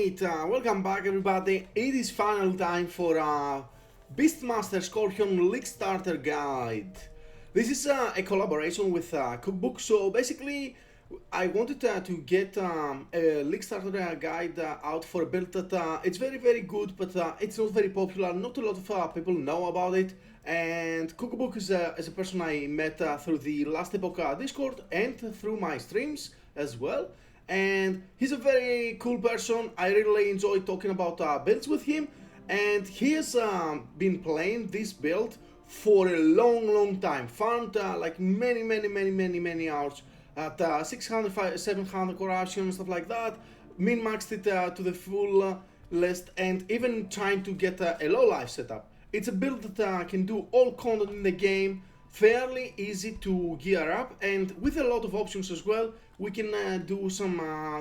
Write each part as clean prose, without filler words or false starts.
Alright, welcome back everybody. It is final time for Beastmaster Scorpion LeagueStarter guide. This is a collaboration with Cookbook, so basically I wanted to get a LeagueStarter guide out for a build that it's very good, but it's not very popular. Not a lot of people know about it, and Cookbook is a person I met through the last Epoch Discord and through my streams as well. And he's a very cool person. I really enjoy talking about builds with him, and he has been playing this build for a long time. Farmed like many hours at 600, 700 corruption, stuff like that. Min-maxed it to the full list, and even trying to get a low life setup. It's a build that can do all content in the game, fairly easy to gear up, and with a lot of options as well. We can do some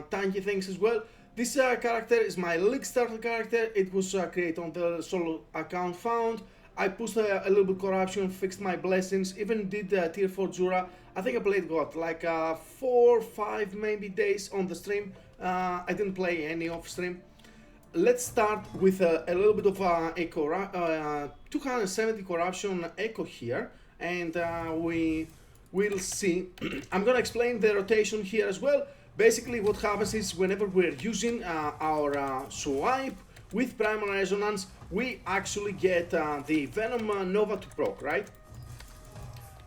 tanky things as well. This character is my LeagueStarter character. It was created on the solo account found. I pushed a little bit corruption, fixed my blessings, even did tier 4 Jura. I think I played what, like 4, 5 maybe days on the stream. I didn't play any off stream. Let's start with a little bit of a 270 corruption echo here, and we'll see. I'm gonna explain the rotation here as well. Basically what happens is whenever we're using our swipe with primary resonance, we actually get the Venom Nova to proc, right?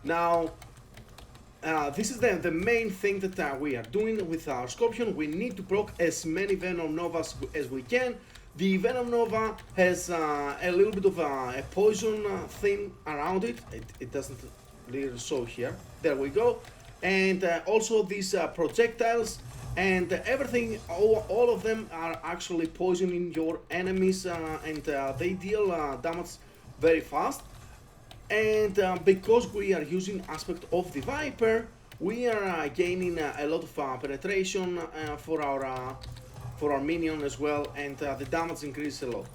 Now this is the main thing that we are doing with our Scorpion. We need to proc as many Venom Novas as we can. The Venom Nova has a little bit of a poison thing around it. It doesn't really show here. There we go. And also these projectiles and everything, all of them are actually poisoning your enemies, and they deal damage very fast. And because we are using aspect of the Viper, we are gaining a lot of penetration for our minion as well, and the damage increases a lot.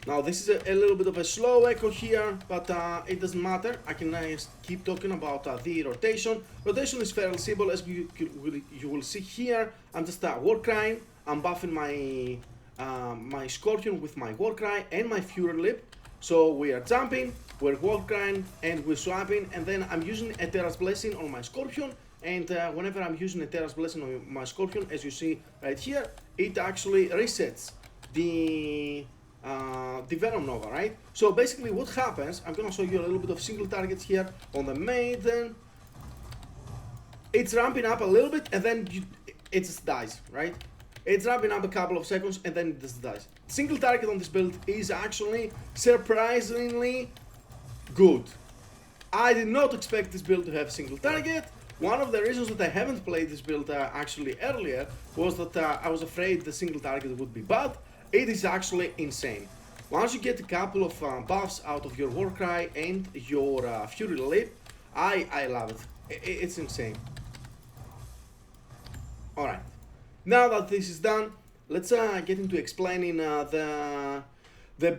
Now this is a little bit of a slow echo here, but it doesn't matter. I can keep talking about the rotation. Rotation is fairly simple, as you will see here. I'm just Warcrying. I'm buffing my my Scorpion with my Warcry and my Fury Lip. So we are jumping, we're Warcrying, and we're swiping, and then I'm using Eterra's Blessing on my Scorpion. And whenever I'm using Eterra's Blessing on my Scorpion, as you see right here, it actually resets the Venom Nova, right? So basically what happens, I'm gonna show you a little bit of single targets here on the Maiden. It's ramping up a little bit, and then it just dies, right? It's ramping up a couple of seconds, and then it just dies. Single target on this build is actually surprisingly good. I did not expect this build to have single target. One of the reasons that I haven't played this build actually earlier was that I was afraid the single target would be bad. It is actually insane. Once you get a couple of buffs out of your Warcry and your Fury Lip, I love it. It's insane. Alright, now that this is done, let's get into explaining the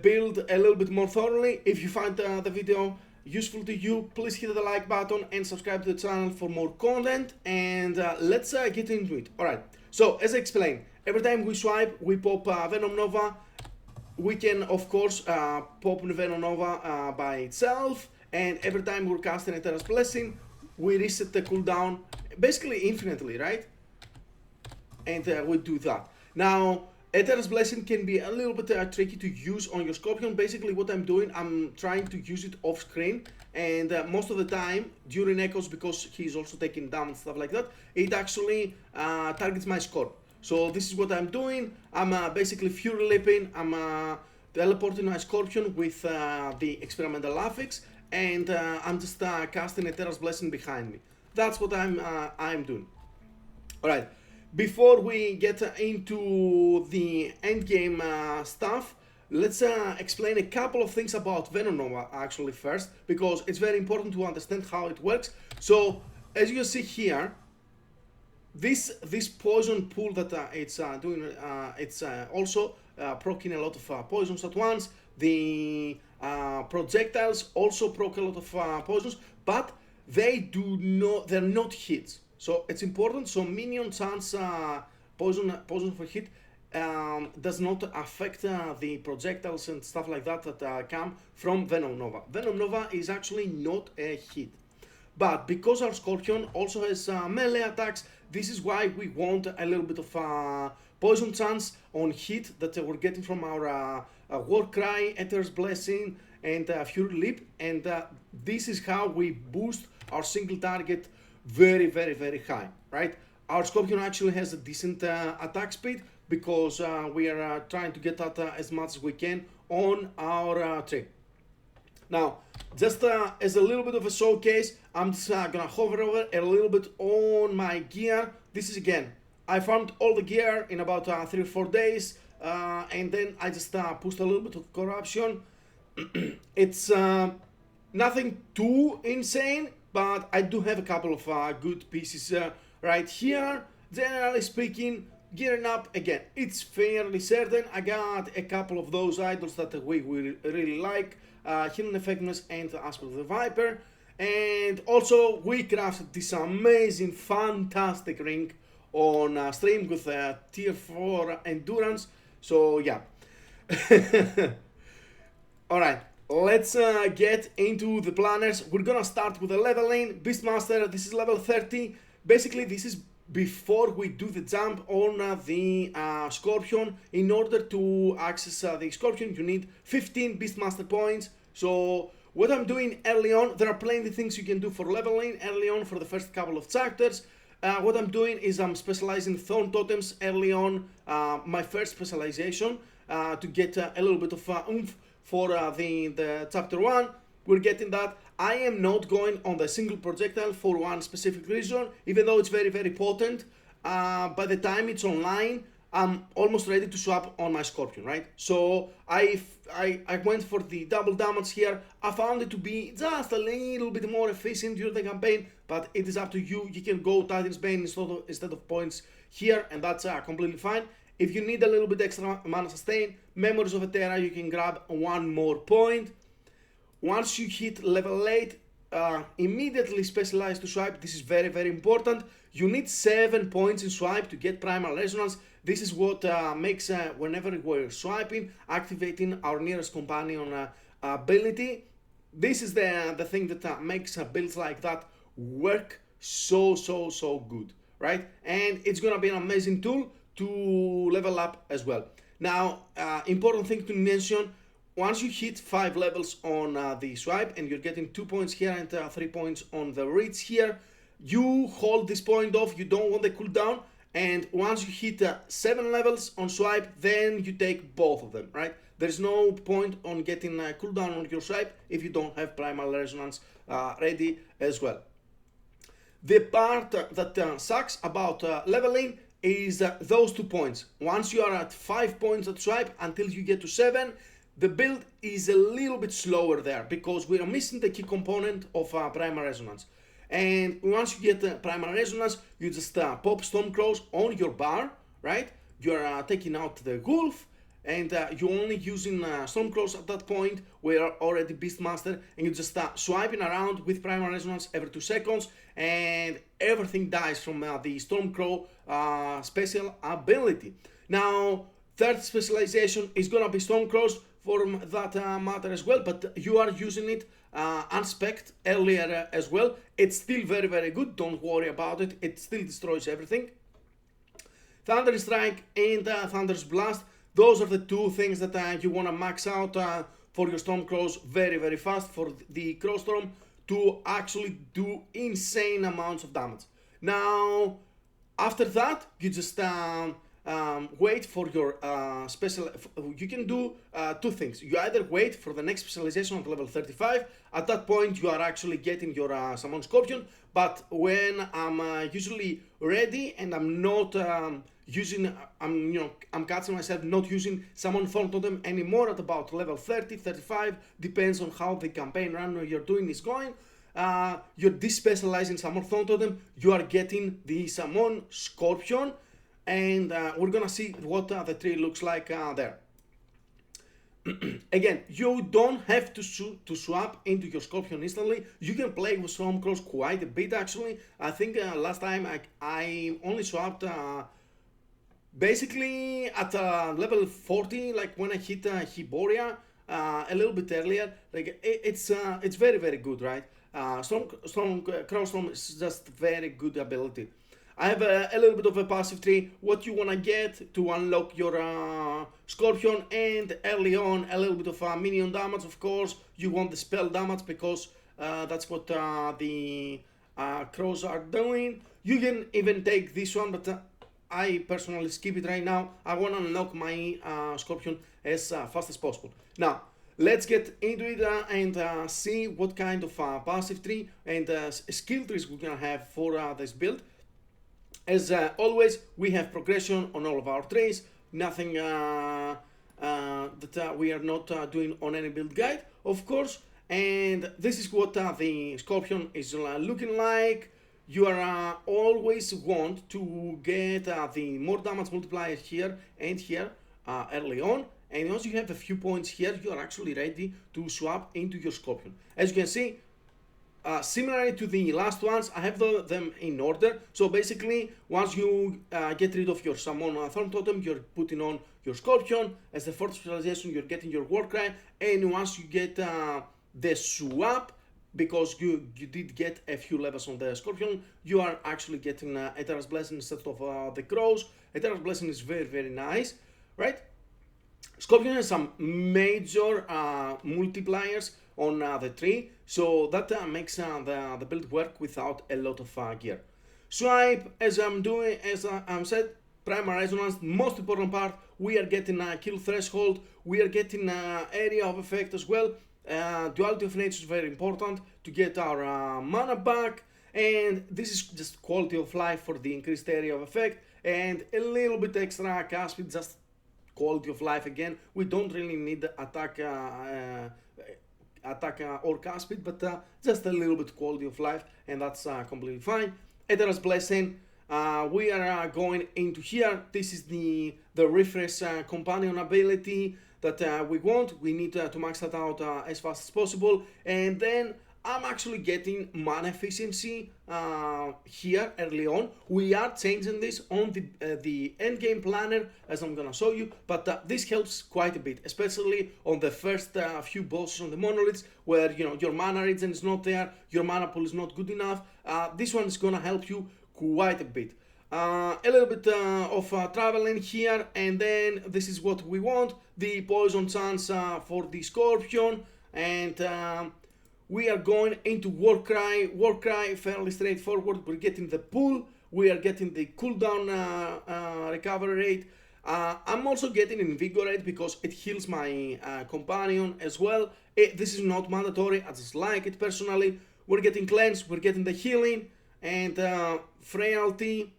build a little bit more thoroughly. If you find the video useful to you, please hit the like button and subscribe to the channel for more content, and let's get into it. Alright, so as I explained, every time we swipe, we pop Venom Nova. We can, of course, pop Venom Nova by itself, and every time we're casting Eterra's Blessing, we reset the cooldown basically infinitely, right? And we do that. Now, Eterra's Blessing can be a little bit tricky to use on your Scorpion. Basically what I'm doing, I'm trying to use it off screen, and most of the time during echoes, because he's also taking damage and stuff like that, it actually targets my Scorp. So this is what I'm doing. I'm basically Fury Lipping, I'm teleporting my Scorpion with the Experimental Affix, and I'm just casting Eterra's Blessing behind me. That's what I'm doing. Alright. Before we get into the endgame stuff, let's explain a couple of things about Venom Nova actually first, because it's very important to understand how it works. So, as you see here, this poison pool that it's doing, it's also proccing a lot of poisons at once. The projectiles also proc a lot of poisons, but they're not hits. So it's important. So minion chance poison for hit does not affect the projectiles and stuff like that that come from Venom Nova. Venom Nova is actually not a hit. But because our Scorpion also has melee attacks, this is why we want a little bit of poison chance on hit that we're getting from our Warcry, Ether's Blessing, and Fury Leap. And this is how we boost our single target very, very, very high, right? Our Scorpion actually has a decent attack speed because we are trying to get that as much as we can on our tree. Now, just as a little bit of a showcase, I'm just gonna hover over a little bit on my gear. This is again, I farmed all the gear in about 3 or 4 days, and then I just pushed a little bit of corruption. It's nothing too insane, but I do have a couple of good pieces right here. Generally speaking, gearing up again, it's fairly certain. I got a couple of those idols that we really like. Healing Effectiveness and Aspect of the Viper, and also we crafted this amazing, fantastic ring on stream with tier 4 endurance. So yeah. Alright, let's get into the planners. We're gonna start with the leveling. Beastmaster, this is level 30. Basically, this is before we do the jump on the Scorpion. In order to access the Scorpion, you need 15 Beastmaster points. So what I'm doing early on, there are plenty of things you can do for leveling early on for the first couple of chapters. What I'm doing is I'm specializing Thorn Totems early on, my first specialization, to get a little bit of oomph for the chapter 1. We're getting that. I am not going on the single projectile for one specific reason, even though it's very, very potent. By the time it's online, I'm almost ready to swap on my Scorpion, right? So I went for the double damage here. I found it to be just a little bit more efficient during the campaign, but it is up to you. You can go Titan's Bane instead of points here, and that's completely fine. If you need a little bit extra mana sustain, Memories of a Terra, you can grab one more point. Once you hit level 8, immediately specialize to swipe. This is very, very important. You need 7 points in swipe to get Primal Resonance. This is what makes, whenever we're swiping, activating our nearest companion ability. This is the thing that makes builds like that work so good, right? And it's gonna be an amazing tool to level up as well. Now, important thing to mention, once you hit 5 levels on the swipe and you're getting 2 points here and 3 points on the reach here, you hold this point off, you don't want the cooldown, and once you hit 7 levels on swipe, then you take both of them, right? There's no point on getting a cooldown on your swipe if you don't have Primal Resonance ready as well. The part that sucks about leveling is those 2 points. Once you are at 5 points at swipe until you get to 7, the build is a little bit slower there because we are missing the key component of Primal Resonance. And once you get Primal Resonance, you just pop Stormcrows on your bar, right? You're taking out the Wolf, and you're only using Stormcrows at that point. We're already Beastmaster, and you just swiping around with Primal Resonance every 2 seconds, and everything dies from the Stormcrow special ability. Now, third specialization is gonna be Stormcrows for that matter as well, but you are using it unspec'd earlier as well. It's still very, very good, don't worry about it, it still destroys everything. Thunder Strike and Thunder's Blast, those are the 2 things that you want to max out for your Stormcrows very, very fast for the Crowstorm to actually do insane amounts of damage. Now, after that, you just wait for your special. You can do 2 things. You either wait for the next specialization at level 35. At that point, you are actually getting your Summon Scorpion. But when I'm usually ready and I'm not using, I'm catching myself not using Summon Thorn Totem anymore at about level 30, 35. Depends on how the campaign run you're doing is going. You're despecializing Summon Thorn Totem. You are getting the Summon Scorpion. And we're gonna see what the tree looks like there. Again, you don't have to swap into your Scorpion instantly. You can play with Stormcrows quite a bit actually. I think last time I only swapped Basically, at level 40, like when I hit Hiboria a little bit earlier, like it's very very good, right? Crowstorm is just very good ability. I have a little bit of a passive tree. What you wanna get to unlock your Scorpion, and early on a little bit of minion damage. Of course, you want the spell damage because that's what the crows are doing. You can even take this one, but I personally skip it right now. I want to unlock my Scorpion as fast as possible. Now, let's get into it and see what kind of passive tree and skill trees we're gonna have for this build. As always, we have progression on all of our trees. Nothing that we are not doing on any build guide, of course. And this is what the Scorpion is looking like. You are always want to get the more damage multiplier here and here early on. And once you have a few points here, you are actually ready to swap into your Scorpion. As you can see, similarly to the last ones, I have them in order. So basically, once you get rid of your Summon Thorn Totem, you're putting on your Scorpion. As the fourth specialization, you're getting your Warcry. And once you get the swap, because you did get a few levels on the Scorpion, you are actually getting Eternal's Blessing instead of the Crows. Eternal's Blessing is very very nice, right? Scorpion has some major multipliers on the tree, so that makes the build work without a lot of gear. Swipe, as I'm said, Primal Resonance, most important part, we are getting kill threshold, we are getting area of effect as well. Duality of nature is very important to get our mana back, and this is just quality of life for the increased area of effect, and a little bit extra cast speed, just quality of life again. We don't really need attack or cast speed, but just a little bit quality of life, and that's completely fine. Eternal's Blessing, we are going into here. This is the refresh companion ability that we want. We need to max that out as fast as possible, and then I'm actually getting mana efficiency here early on. We are changing this on the endgame planner, as I'm gonna show you, but this helps quite a bit, especially on the first few bosses on the monoliths, where your mana regen is not there, your mana pool is not good enough. This one is gonna help you quite a bit. A little bit of traveling here, and then this is what we want, the poison chance for the Scorpion, and we are going into Warcry. Warcry, fairly straightforward. We're getting the pull, we are getting the cooldown recovery rate. I'm also getting Invigorate because it heals my companion as well. This is not mandatory, I just like it personally. We're getting Cleanse, we're getting the healing, and Frailty,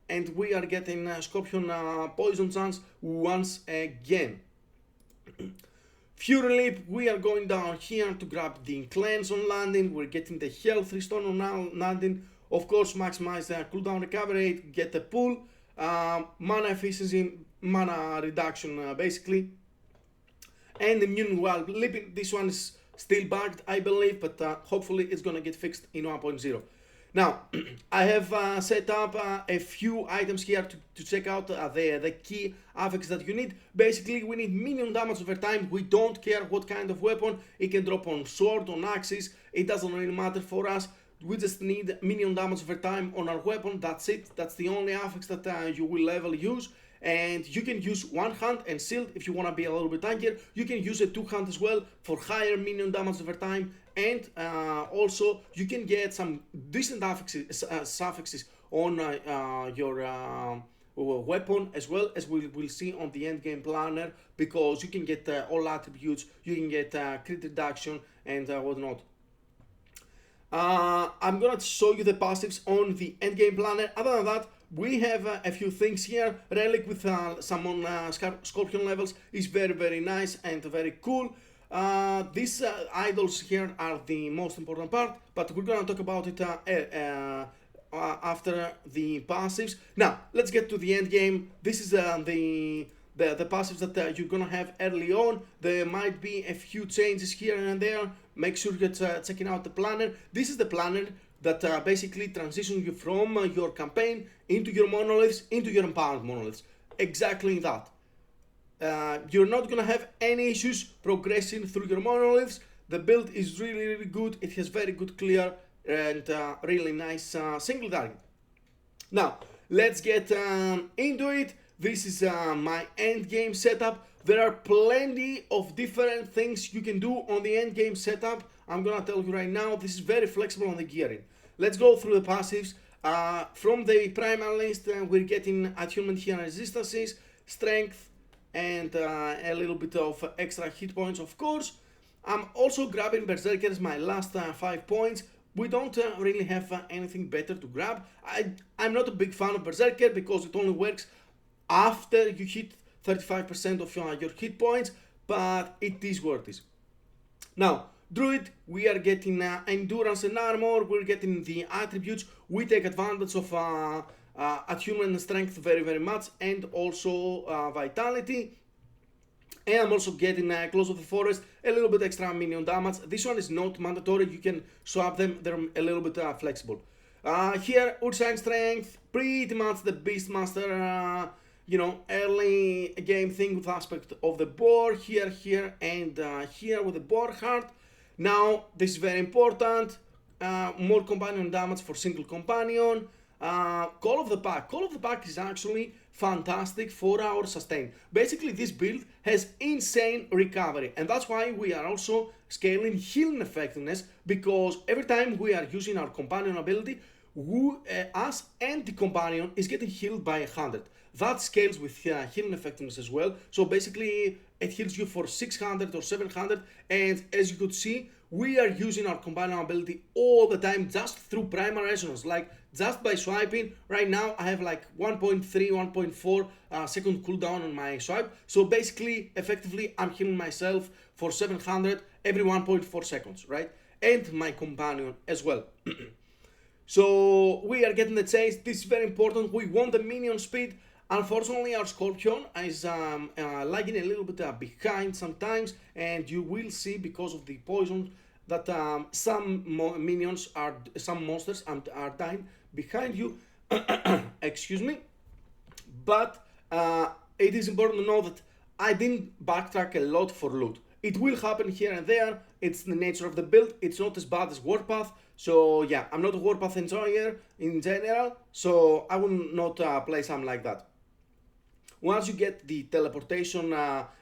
and we are getting Scorpion Poison Chance once again. Fury Leap, we are going down here to grab the Cleanse on landing, we're getting the Health Restore on landing, of course maximize the cooldown recovery rate, get the pull, mana efficiency, mana reduction basically, and immune while leaping. This one is still bugged I believe, but hopefully it's gonna get fixed in 1.0. Now, I have set up a few items here to check out the key affixes that you need. Basically, we need minion damage over time. We don't care what kind of weapon. It can drop on sword, on axes. It doesn't really matter for us. We just need minion damage over time on our weapon. That's it. That's the only affix that you will ever use. And you can use one hand and shield if you want to be a little bit tankier. You can use a two hand as well for higher minion damage over time. And also you can get some decent suffixes on your weapon, as well as we'll see on the end game planner, because you can get all attributes, you can get crit reduction and whatnot. I'm gonna show you the passives on the end game planner. Other than that, we have a few things here. Relic with some on Scorpion levels is very nice and very cool. These idols here are the most important part, but we're gonna talk about it after the passives. Now, let's get to the end game. This is the passives that you're gonna have early on. There might be a few changes here and there. Make sure you're checking out the planner. This is the planner that basically transitions you from your campaign into your monoliths, into your empowered monoliths. exactly that. You're not gonna have any issues progressing through your monoliths. The build is really, really good. It has very good clear and really nice single target. Now, let's get into it. This is my endgame setup. There are plenty of different things you can do on the endgame setup. I'm gonna tell you right now, this is very flexible on the gearing. Let's go through the passives. From the primal list, we're getting attunement here and resistances, strength, and a little bit of extra hit points, of course. I'm also grabbing Berserker as my last 5 points. We don't really have anything better to grab. I'm not a big fan of Berserker because it only works after you hit 35% of your hit points, but it is what it is. Now, Druid, we are getting endurance and armor, we're getting the attributes, we take advantage of attunement and strength very, very much, and also vitality. And I'm also getting Close of the Forest, a little bit extra minion damage. This one is not mandatory, you can swap them, they're a little bit flexible. Here, Ursine Strength, pretty much the Beastmaster, early game thing with aspect of the boar, here, and here with the boar heart. Now, this is very important, more companion damage for single companion. Call of the Pack. Call of the Pack is actually fantastic for our sustain. Basically, this build has insane recovery, and that's why we are also scaling healing effectiveness, because every time we are using our companion ability, us and the companion is getting healed by 100. That scales with healing effectiveness as well. So basically, it heals you for 600 or 700, and as you could see, we are using our companion ability all the time just through primal resonance, like just by swiping. Right now I have like 1.3, 1.4 second cooldown on my swipe, so basically effectively I'm healing myself for 700 every 1.4 seconds, right? And my companion as well. So we are getting the chase. This is very important. We want the minion speed. Unfortunately, our Scorpion is lagging a little bit behind sometimes, and you will see because of the poison that some monsters are dying behind you. Excuse me. But it is important to know that I didn't backtrack a lot for loot. It will happen here and there. It's the nature of the build. It's not as bad as Warpath. So yeah, I'm not a Warpath enjoyer in general, so I will not play something like that. Once you get the teleportation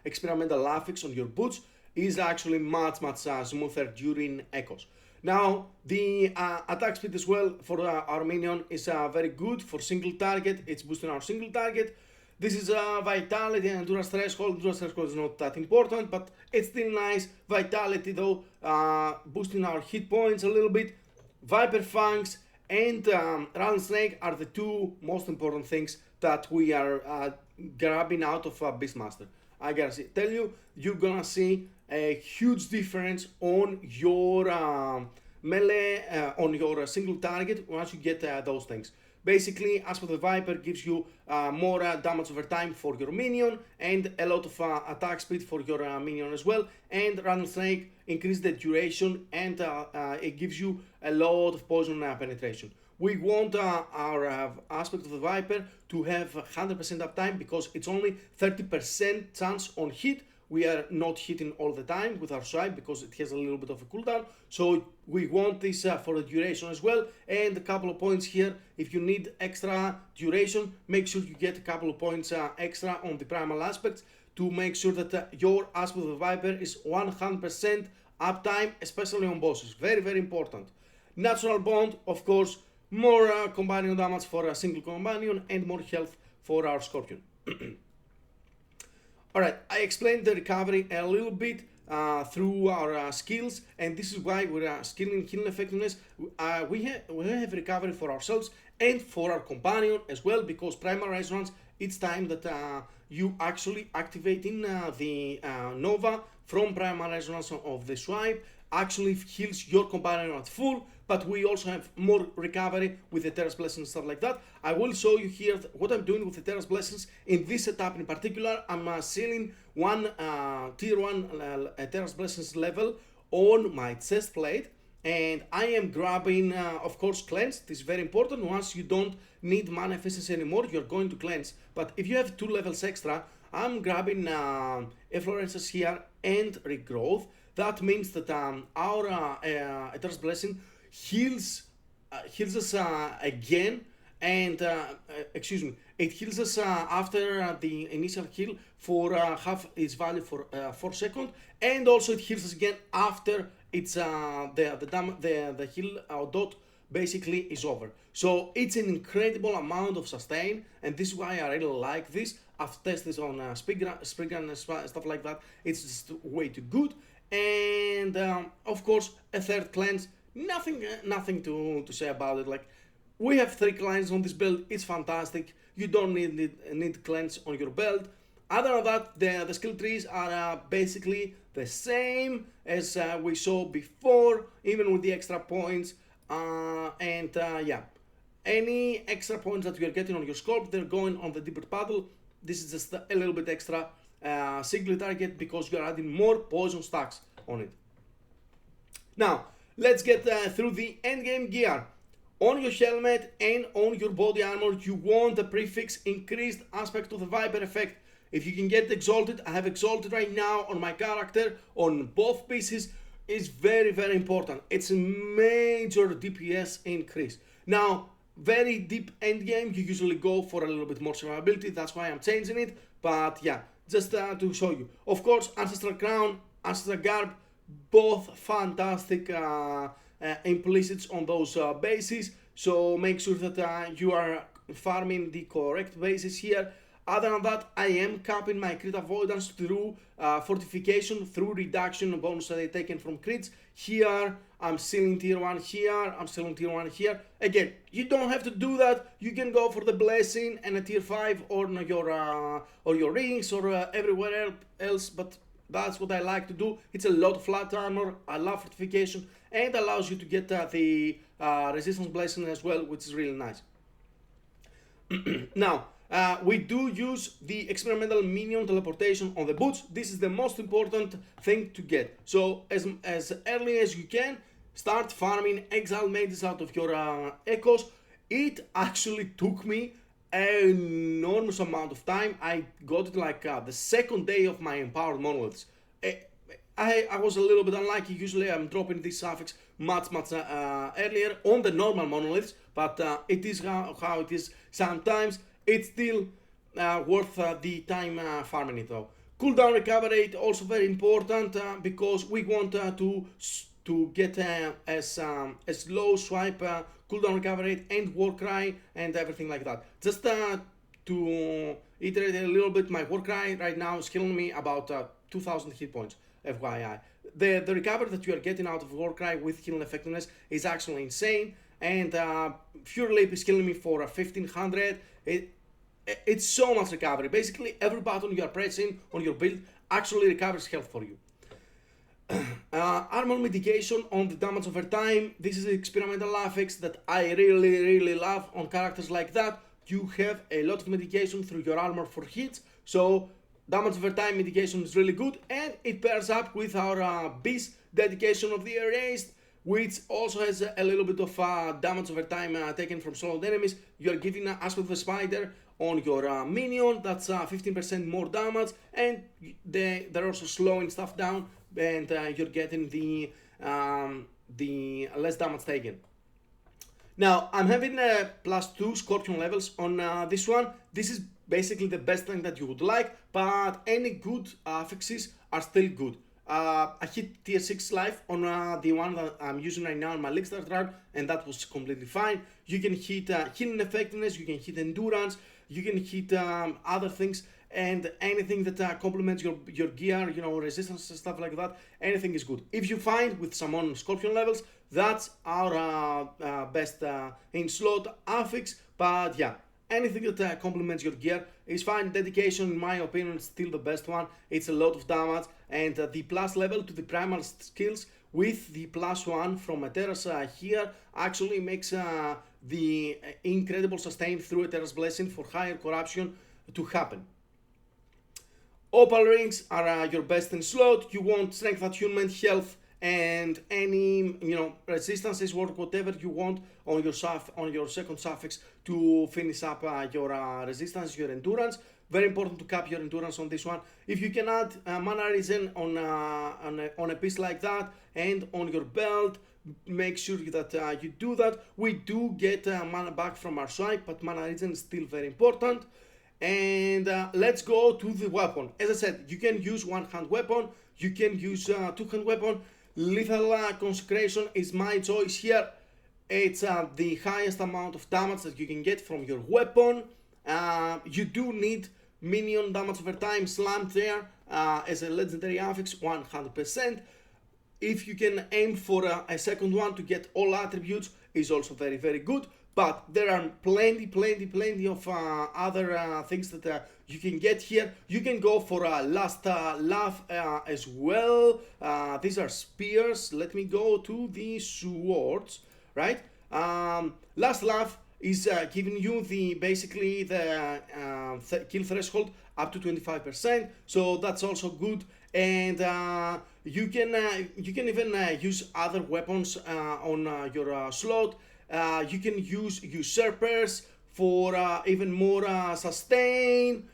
experimental affix on your boots, is actually much smoother during echoes. Now, the attack speed as well for our minion is very good for single target. It's boosting our single target. This is vitality and endurance threshold. Endurance threshold is not that important, but it's still nice. Vitality though, boosting our hit points a little bit. Viper Fangs and Rattle Snake are the two most important things that we are grabbing out of Beastmaster. I gotta tell you, you're gonna see a huge difference on your melee, on your single target once you get those things. Basically, as for the Viper, gives you more damage over time for your minion and a lot of attack speed for your minion as well. And Rattlesnake increases the duration and it gives you a lot of poison penetration. We want our aspect of the Viper to have 100% uptime because it's only 30% chance on hit. We are not hitting all the time with our swipe because it has a little bit of a cooldown. So we want this for the duration as well. And a couple of points here. If you need extra duration, make sure you get a couple of points extra on the primal aspects to make sure that your aspect of the Viper is 100% uptime, especially on bosses. Very, very important. Natural Bond, of course, more companion damage for a single companion and more health for our Scorpion. Alright, I explained the recovery a little bit through our skills, and this is why we're skilling healing effectiveness. We have recovery for ourselves and for our companion as well, because primal resonance, it's time that you actually activating the Nova from primal resonance of the swipe actually heals your companion at full, but we also have more recovery with the Terra's Blessings and stuff like that. I will show you here what I'm doing with the Terra's Blessings. In this setup in particular, I'm sealing one tier 1 Terra's Blessings level on my chest plate, and I am grabbing, of course, Cleanse. This is very important. Once you don't need mana efficiency anymore, you're going to cleanse. But if you have 2 levels extra, I'm grabbing Efflorescence here and Regrowth. That means that our Eternal Blessing heals us again, and excuse me, it heals us after the initial heal for half its value for 4 seconds, and also it heals us again after it's the heal dot basically is over. So it's an incredible amount of sustain, and this is why I really like this. I've tested this on speedrun and stuff like that. It's just way too good. And of course, a third cleanse. Nothing to say about it. Like, we have 3 cleanses on this build. It's fantastic. You don't need cleanse on your build. Other than that, the skill trees are basically the same as we saw before, even with the extra points. Yeah, any extra points that you are getting on your sculpt, they're going on the deeper battle. This is just a little bit extra single target because you are adding more poison stacks on it. Now, let's get through the endgame gear. On your helmet and on your body armor, you want the prefix increased aspect of the Viper effect. If you can get exalted, I have exalted right now on my character on both pieces. Is very important. It's a major DPS increase. Now, very deep endgame, you usually go for a little bit more survivability. That's why I'm changing it. But yeah, just to show you. Of course, Ancestral Crown, Ancestral Garb, both fantastic implicits on those bases. So make sure that you are farming the correct bases here. Other than that, I am capping my crit avoidance through fortification, through reduction of bonus that I taken from crits. Here, I'm sealing tier 1 here, I'm sealing tier 1 here. Again, you don't have to do that. You can go for the blessing and a tier 5 or your rings or everywhere else, but that's what I like to do. It's a lot of flat armor, I love fortification, and allows you to get the resistance blessing as well, which is really nice. Now, we do use the experimental minion teleportation on the boots. This is the most important thing to get. So as early as you can, start farming exile mages out of your echoes. It actually took me an enormous amount of time. I got it like the second day of my empowered monoliths. I was a little bit unlucky. Usually I'm dropping these suffix much earlier on the normal monoliths, but it is how it is sometimes. It's still worth the time farming it though. Cooldown recovery rate also very important because we want to get a slow swipe cooldown recovery rate and Warcry and everything like that. Just to iterate a little bit, my Warcry right now is killing me about 2000 hit points, FYI. The recovery that you are getting out of Warcry with healing effectiveness is actually insane, and Fury Leap is killing me for 1500. It's so much recovery. Basically, every button you are pressing on your build actually recovers health for you. Armor mitigation on the damage over time. This is an experimental affix that I really love on characters like that. You have a lot of mitigation through your armor for hits, so damage over time mitigation is really good, and it pairs up with our Beast dedication of the Erased, which also has a little bit of damage over time taken from soloed enemies. You are giving Aspect of the Spider on your minion, that's 15% more damage, and they're also slowing stuff down, and you're getting the less damage taken. Now, I'm having +2 Scorpion levels on this one. This is basically the best thing that you would like, but any good affixes are still good. I hit tier 6 life on the one that I'm using right now on my LeagueStarter run, and that was completely fine. You can hit healing effectiveness, you can hit endurance, you can hit other things, and anything that complements your gear, you know, resistance and stuff like that, anything is good. If you find with some on Scorpion levels, that's our best in slot affix, but yeah, anything that complements your gear is fine. Dedication, in my opinion, is still the best one. It's a lot of damage, and the plus level to the primal skills with the +1 from Eterra's here actually makes the incredible sustain through Eterra's Blessing for higher corruption to happen. Opal rings are your best in slot. You want strength attunement, health, and any resistances or whatever you want on your second suffix to finish up your resistance, your endurance. Very important to cap your endurance on this one. If you can add mana regen on a piece like that and on your belt, make sure that you do that. We do get mana back from our swipe, but mana regen is still very important. And let's go to the weapon. As I said, you can use one-hand weapon, you can use two-hand weapon. Lethal Consecration is my choice here. It's the highest amount of damage that you can get from your weapon. You do need minion damage over time slammed there as a legendary affix 100%. If you can aim for a second one to get all attributes is also very, very good. But there are plenty of other things that you can get here. You can go for a last laugh as well. These are spears. Let me go to the swords, right? Last laugh is giving you the basically the kill threshold up to 25%. So that's also good. And you can even use other weapons on your slot. You can use usurpers for even more sustain.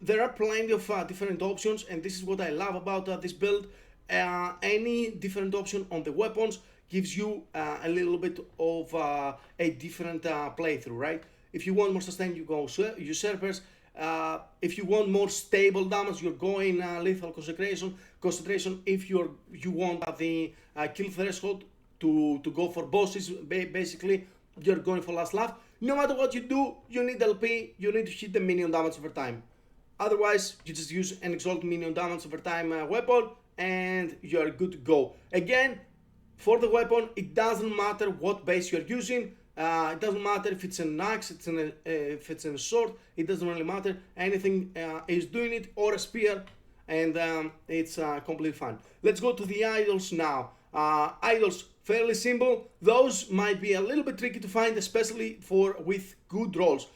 There are plenty of different options, and this is what I love about this build. Any different option on the weapons gives you a little bit of a different playthrough, right? If you want more sustain, you go usurpers. If you want more stable damage, you're going lethal concentration. If you want the kill threshold to go for bosses, basically you're going for last laugh. No matter what you do, you need LP, you need to hit the minion damage over time. Otherwise, you just use an exalt minion damage over time weapon and you're good to go. Again, for the weapon, it doesn't matter what base you're using. It doesn't matter if it's an axe, if it's a sword, it doesn't really matter. Anything is doing it, or a spear, and it's completely fine. Let's go to the idols now. Idols, fairly simple. Those might be a little bit tricky to find, especially with good rolls.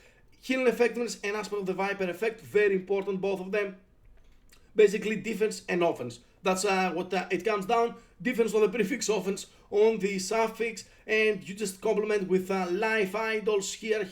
Healing effectiveness and aspect of the Viper effect, very important, both of them. Basically defense and offense. That's what it comes down. Defense on the prefix, offense on the suffix, and you just complement with life idols here.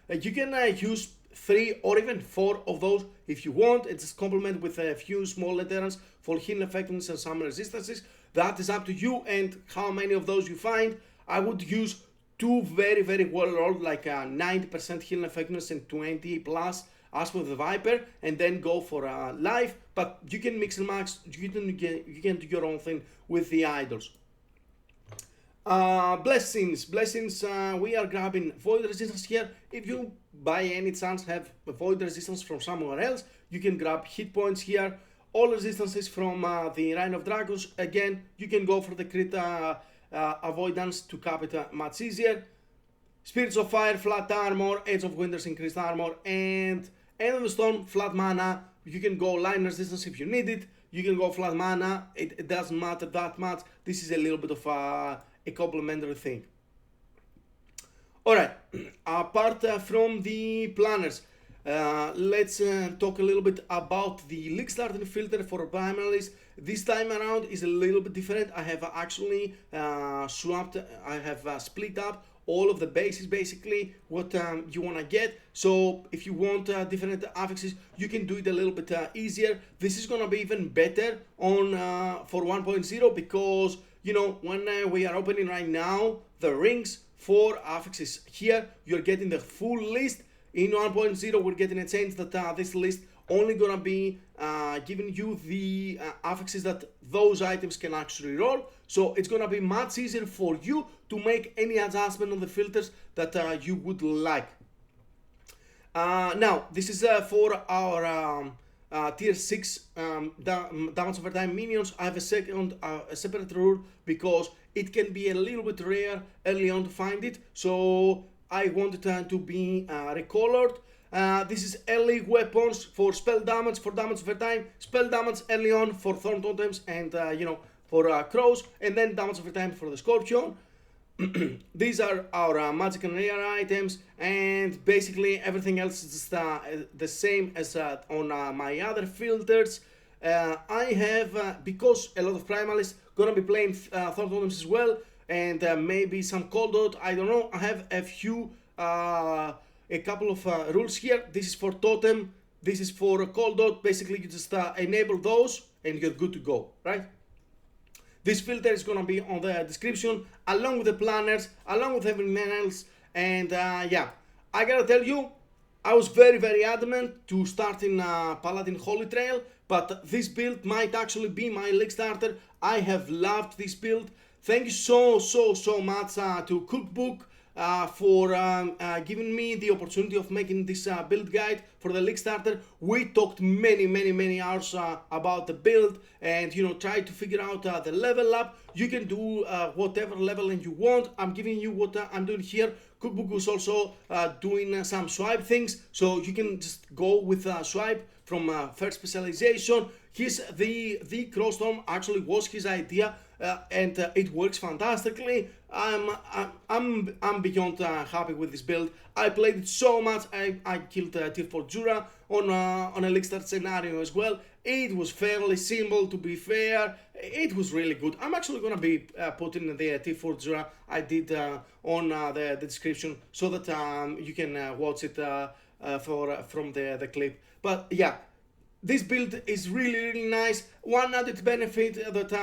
You can use 3 or even 4 of those if you want, and just complement with a few small veterans for healing effectiveness and some resistances. That is up to you and how many of those you find. I would use 2 very, very well rolled, like 90% healing effectiveness and 20 plus as for the Viper, and then go for life. But you can mix and match, you can do your own thing with the idols. Blessings, we are grabbing void resistance here. If you by any chance have void resistance from somewhere else, you can grab hit points here. All resistances from the Reign of Dragons. Again, you can go for the crit avoidance to cap it much easier. Spirits of Fire, flat armor, Edge of Winter's increased armor, and End of the Storm, flat mana. You can go line resistance if you need it. You can go flat mana. It doesn't matter that much. This is a little bit of a complementary thing. Alright, apart from the planners, let's talk a little bit about the LeagueStarter filter for primaries. This time around is a little bit different. I have actually split up all of the bases, basically what you want to get. So if you want different affixes, you can do it a little bit easier. This is gonna be even better on for 1.0 because you know when we are opening right now the rings for affixes here, you're getting the full list. In 1.0 we're getting a change that this list only gonna be giving you the affixes that those items can actually roll. So it's gonna be much easier for you to make any adjustment on the filters that you would like. Now this is for our tier 6 damage over time minions. I have a separate rule because it can be a little bit rare early on to find it. So I wanted to be recolored. This is early weapons for spell damage, for damage over time, spell damage early on for thorn totems and you know, for crows, and then damage over time for the scorpion. These are our magic and rare items, and basically everything else is just the same as on my other filters. I have, because a lot of primalists gonna be playing thorn totems as well, and maybe some cold dot, I don't know, I have a few a couple of rules here. This is for totem, this is for cold dot. Basically, you just enable those and you're good to go, right? This filter is gonna be on the description, along with the planners, along with everything else. And yeah, I gotta tell you, I was very adamant to start in Paladin Holy Trail, but this build might actually be my League Starter. I have loved this build. Thank you so much to Cookbook for giving me the opportunity of making this build guide for the League Starter. We talked many hours about the build, and you know, try to figure out the level up. You can do whatever leveling you want. I'm giving you what I'm doing here. Cookbook was also doing some swipe things, so you can just go with swipe from first specialization. The Crowstorm actually was his idea, and it works fantastically. I'm beyond happy with this build. I played it so much. I killed tier 4 Jura on a League Start scenario as well. It was fairly simple, to be fair. It was really good. I'm actually gonna be putting the tier 4 Jura I did on the description, so that you can watch it from the clip. But yeah, this build is really nice. One added benefit that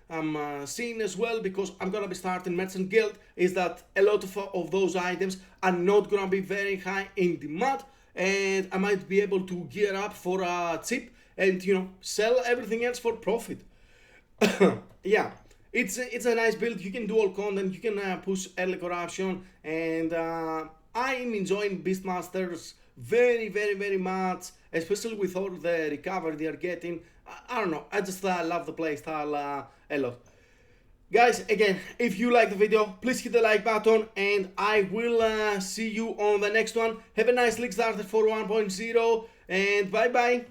I'm seeing as well, because I'm gonna be starting Merchant Guild, is that a lot of those items are not gonna be very high in demand, and I might be able to gear up for cheap and, you know, sell everything else for profit. Yeah, it's a nice build. You can do all content, you can push early corruption, and I'm enjoying Beastmasters very much, especially with all the recovery they are getting. I don't know, I just love the playstyle a lot. Guys, again, if you like the video, please hit the like button, and I will see you on the next one. Have a nice LeagueStarter for 1.0, and bye bye.